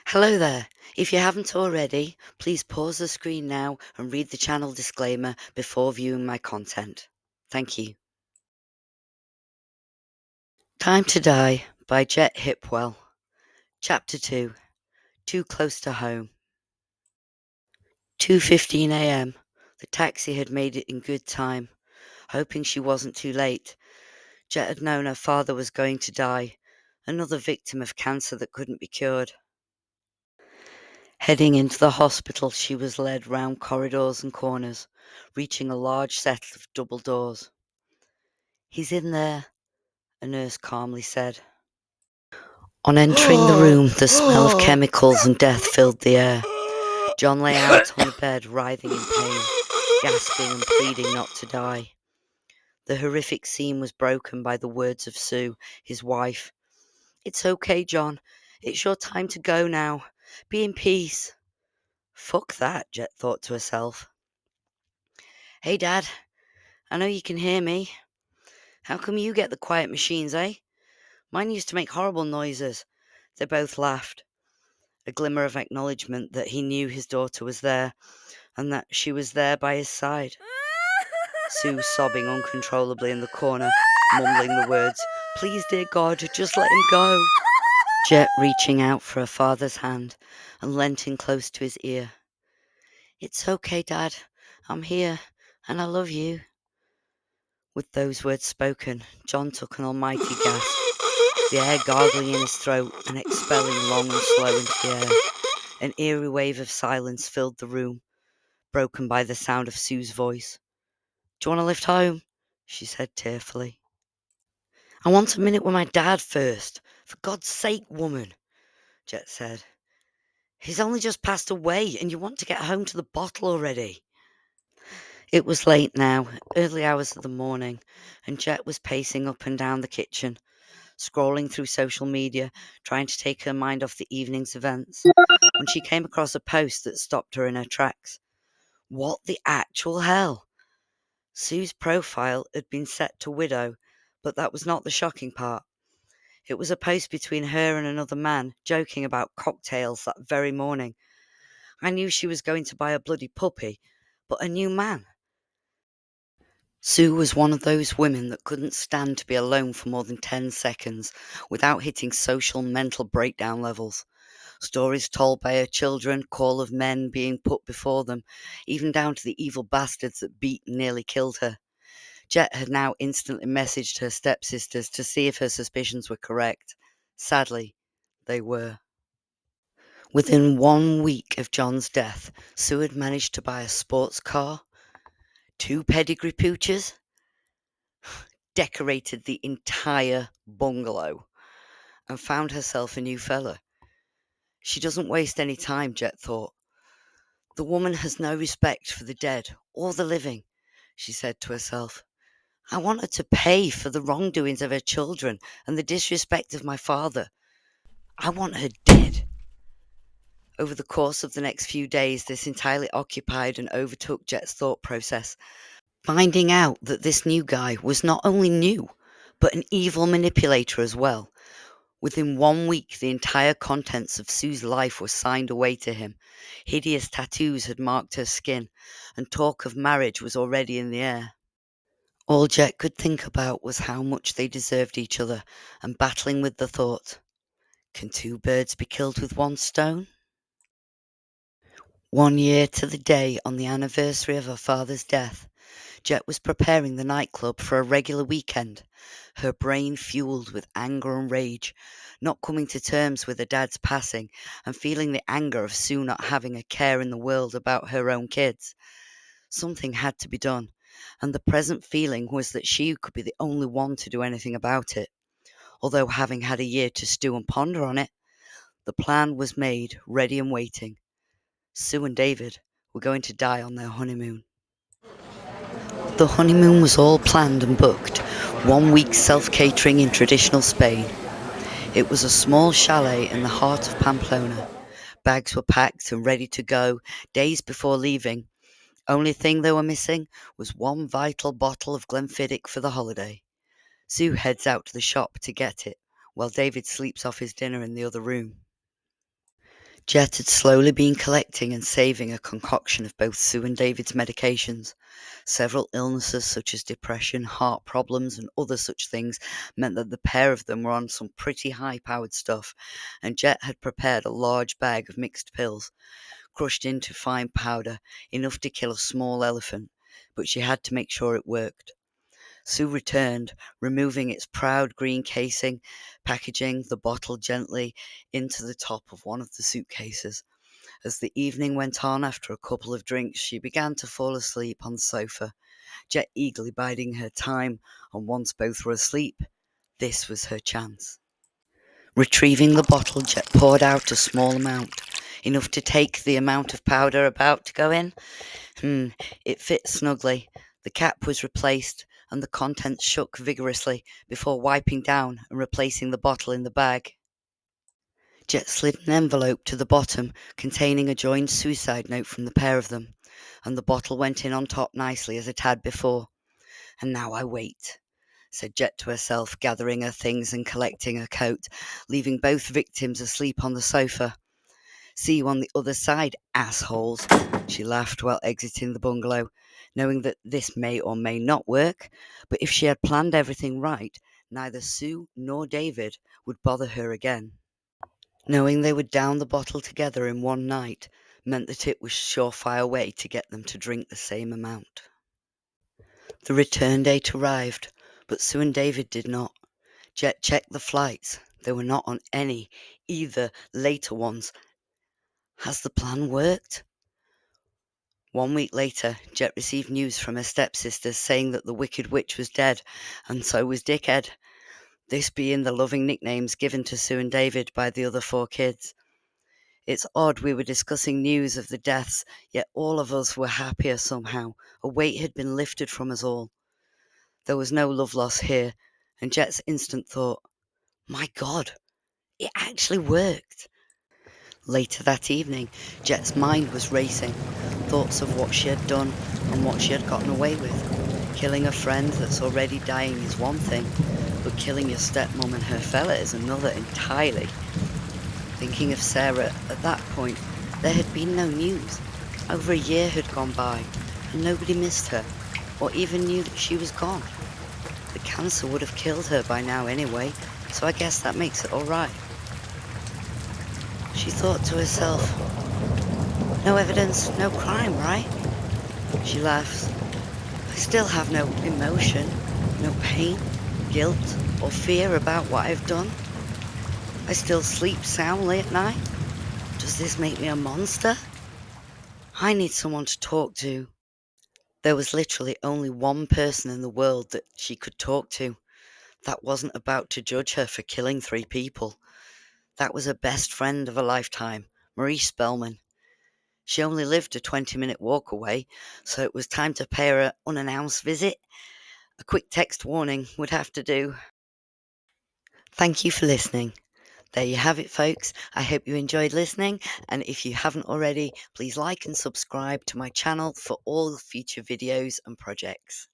Hello there. If you haven't already, please pause the screen now and read the channel disclaimer before viewing my content. Thank you. Time to Die by Jet Hipwell. Chapter 2. Too Close to Home. 2:15 a.m. The taxi had made it in good time. Hoping she wasn't too late, Jet had known her father was going to die, another victim of cancer that couldn't be cured. Heading into the hospital, she was led round corridors and corners, reaching a large set of double doors. "He's in there," a nurse calmly said. On entering the room, the smell of chemicals and death filled the air. John lay out on the bed, writhing in pain, gasping and pleading not to die. The horrific scene was broken by the words of Sue, his wife. "It's okay, John. It's your time to go now. Be in peace." Fuck that, Jet thought to herself. "Hey, Dad, I know you can hear me. How come you get the quiet machines, eh? Mine used to make horrible noises." They both laughed, a glimmer of acknowledgement that he knew his daughter was there, and that she was there by his side. Sue sobbing uncontrollably in the corner, mumbling the words, "Please, dear God, just let him go." Jet reaching out for her father's hand and leant in close to his ear. "It's okay, Dad. I'm here, and I love you." With those words spoken, John took an almighty gasp, the air gargling in his throat and expelling long and slow into the air. An eerie wave of silence filled the room, broken by the sound of Sue's voice. "Do you want to lift home?" she said tearfully. "I want a minute with my dad first. For God's sake, woman," Jet said. "He's only just passed away, and you want to get home to the bottle already." It was late now, early hours of the morning, and Jet was pacing up and down the kitchen, scrolling through social media, trying to take her mind off the evening's events, when she came across a post that stopped her in her tracks. What the actual hell? Sue's profile had been set to widow, but that was not the shocking part. It was a post between her and another man, joking about cocktails that very morning. I knew she was going to buy a bloody puppy, but a new man. Sue was one of those women that couldn't stand to be alone for more than 10 seconds without hitting social mental breakdown levels. Stories told by her children, call of men being put before them, even down to the evil bastards that beat and nearly killed her. Jet had now instantly messaged her stepsisters to see if her suspicions were correct. Sadly, they were. Within 1 week of John's death, Sue had managed to buy a sports car, 2 pedigree pooches, decorated the entire bungalow, and found herself a new fella. She doesn't waste any time, Jet thought. The woman has no respect for the dead or the living, she said to herself. I want her to pay for the wrongdoings of her children and the disrespect of my father. I want her dead. Over the course of the next few days, this entirely occupied and overtook Jet's thought process, finding out that this new guy was not only new, but an evil manipulator as well. Within 1 week, the entire contents of Sue's life were signed away to him. Hideous tattoos had marked her skin, and talk of marriage was already in the air. All Jet could think about was how much they deserved each other, and battling with the thought, can 2 birds be killed with 1 stone? 1 year to the day on the anniversary of her father's death, Jet was preparing the nightclub for a regular weekend, her brain fueled with anger and rage, not coming to terms with her dad's passing and feeling the anger of Sue not having a care in the world about her own kids. Something had to be done, and the present feeling was that she could be the only one to do anything about it. Although having had a year to stew and ponder on it, the plan was made, ready and waiting. Sue and David were going to die on their honeymoon. The honeymoon was all planned and booked, 1 week self-catering in traditional Spain. It was a small chalet in the heart of Pamplona. Bags were packed and ready to go days before leaving. Only thing they were missing was 1 vital bottle of Glenfiddich for the holiday. Sue heads out to the shop to get it, while David sleeps off his dinner in the other room. Jet had slowly been collecting and saving a concoction of both Sue and David's medications. Several illnesses such as depression, heart problems, and other such things meant that the pair of them were on some pretty high-powered stuff, and Jet had prepared a large bag of mixed pills, crushed into fine powder, enough to kill a small elephant, but she had to make sure it worked. Sue returned, removing its proud green casing, packaging the bottle gently into the top of one of the suitcases. As the evening went on, after a couple of drinks, she began to fall asleep on the sofa, Jet eagerly biding her time, and once both were asleep, this was her chance. Retrieving the bottle, Jet poured out a small amount, enough to take the amount of powder about to go in. It fit snugly. The cap was replaced, and the contents shook vigorously before wiping down and replacing the bottle in the bag. Jet slid an envelope to the bottom containing a joined suicide note from the pair of them, and the bottle went in on top nicely as it had before. And now I wait, said Jet to herself, gathering her things and collecting her coat, leaving both victims asleep on the sofa. See you on the other side, assholes, she laughed while exiting the bungalow, knowing that this may or may not work, but if she had planned everything right, neither Sue nor David would bother her again. Knowing they would down the bottle together in one night meant that it was a surefire way to get them to drink the same amount. The return date arrived, but Sue and David did not. Jet checked the flights. They were not on any, either later ones. Has the plan worked? 1 week later, Jet received news from her stepsisters saying that the Wicked Witch was dead, and so was Dickhead, this being the loving nicknames given to Sue and David by the other 4 kids. It's odd we were discussing news of the deaths, yet all of us were happier somehow. A weight had been lifted from us all. There was no love loss here, and Jet's instant thought, my God, it actually worked. Later that evening, Jet's mind was racing. Thoughts of what she had done and what she had gotten away with. Killing a friend that's already dying is one thing, but killing your stepmom and her fella is another entirely. Thinking of Sarah, at that point, there had been no news. Over a year had gone by, and nobody missed her, or even knew that she was gone. The cancer would have killed her by now anyway, so I guess that makes it alright. She thought to herself, no evidence, no crime, right? She laughs. I still have no emotion, no pain, guilt, or fear about what I've done. I still sleep soundly at night. Does this make me a monster? I need someone to talk to. There was literally only one person in the world that she could talk to. That wasn't about to judge her for killing 3 people. That was her best friend of a lifetime, Marie Spellman. She only lived a 20-minute walk away, so it was time to pay her an unannounced visit. A quick text warning would have to do. Thank you for listening. There you have it, folks. I hope you enjoyed listening, and if you haven't already, please like and subscribe to my channel for all future videos and projects.